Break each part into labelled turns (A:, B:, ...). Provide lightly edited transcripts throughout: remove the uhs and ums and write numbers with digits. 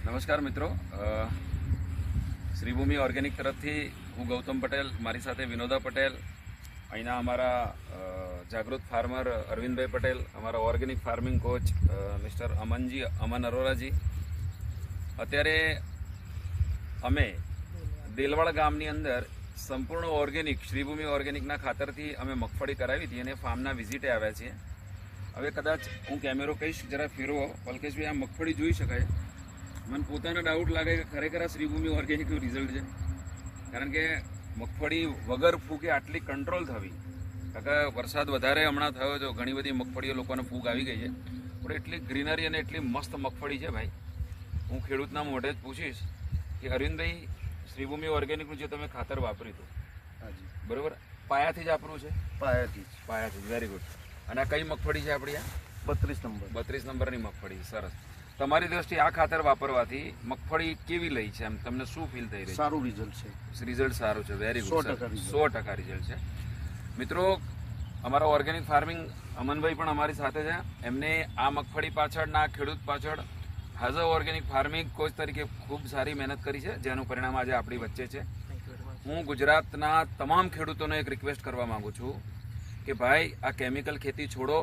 A: નમસ્કાર મિત્રો, શ્રીભૂમિ ઓર્ગેનિક તરફથી હું ગૌતમ પટેલ, મારી સાથે વિનોદા પટેલ, અહીંના અમારા જાગૃત ફાર્મર અરવિંદભાઈ પટેલ, અમારા ઓર્ગેનિક ફાર્મિંગ કોચ મિસ્ટર અમન અરોરાજી. અત્યારે અમે દેલવાડ ગામની અંદર સંપૂર્ણ ઓર્ગેનિક શ્રીભૂમિ ઓર્ગેનિકના ખાતરથી અમે મગફળી કરાવી હતી અને ફાર્મના વિઝિટે આવ્યા છીએ. હવે કદાચ હું કેમેરો કહીશ, જરા ફેરવો પલકેશભાઈ, આ મગફળી જોઈ શકાય. મને પોતાનો ડાઉટ લાગે કે ખરેખર આ શ્રીભૂમિ ઓર્ગેનિકનું રિઝલ્ટ છે, કારણ કે મગફળી વગર ફૂગે આટલી કંટ્રોલ થવી. કારણ કે વરસાદ વધારે હમણાં થયો છે, ઘણી બધી મગફળીઓ લોકોને ફૂગ આવી ગઈ છે, પણ એટલી ગ્રીનરી અને એટલી મસ્ત મગફળી છે ભાઈ. હું ખેડૂતના મોઢે જ પૂછીશ કે અરવિંદભાઈ, શ્રીભૂમિ ઓર્ગેનિકનું જે તમે ખાતર વાપર્યું હતું, બરોબર, પાયાથી જ વાપરવું છે? પાયાથી જ. Very good. અને આ કઈ મગફળી છે આપણી? આ 32 નંબરની મગફળી. સરસ. તમારી દ્રષ્ટિએ આ ખાતર વાપરવાથી મગફળી કેવી લઈ છે? એમ તમને શું ફીલ થઈ રહી છે?
B: સારું રિઝલ્ટ છે.
A: રિઝલ્ટ સારું છે. Very good. 100% રિઝલ્ટ છે. મિત્રો, અમારા ઓર્ગેનિક ફાર્મિંગ અમનભાઈ પણ અમારી સાથે છે. એમને આ મગફળી પાછળના ખેડૂત પાછળ as a organic farming coach તરીકે ખૂબ સારી મહેનત કરી છે, જેનું પરિણામ આજે આપણી વચ્ચે છે. હું ગુજરાતના તમામ ખેડૂતોને એક રિક્વેસ્ટ કરવા માંગુ છું કે ભાઈ, આ કેમિકલ ખેતી છોડો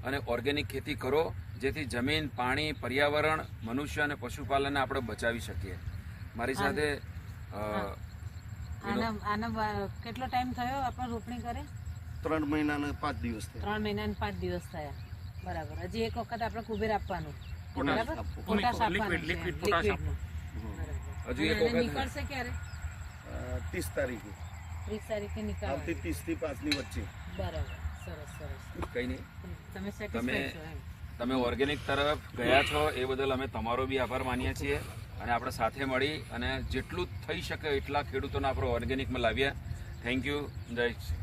A: અને ઓર્ગેનિક ખેતી કરો, જેથી જમીન, પાણી, પર્યાવરણ, મનુષ્ય અને પશુપાલનને આપણે બચાવી શકીએ. મારી સાથે
C: કેટલો ટાઈમ થયો આપણે રોપણી કરે?
B: 3 મહિના અને 5 દિવસ થયા.
C: 3 મહિના અને 5 દિવસ થયા. બરાબર. હજી એક વખત આપણે કુબેર આપવાનું, બરાબર,
B: પોટાશ
C: પોટાશ આપવાનું,
A: હજુ એક વખત
C: નીકળશે ક્યારે?
B: 30 તારીખે.
C: 30 તારીખે નીકળશે.
B: આવતી 30 થી 5 ની વચ્ચે.
C: બરાબર. સરસ સરસ.
A: કઈ નહીં,
C: તમે સેટિસ્ફાઈડ છો?
A: તમે ઓર્ગેનિક તરફ ગયા છો એ બદલ અમે તમારો બી આભાર માનીએ છીએ. અને આપણે સાથે મળી અને જેટલું થઈ શકે એટલા ખેડૂતોને આપણે ઓર્ગેનિકમાં લાવ્યા. Thank you. જય શ્રી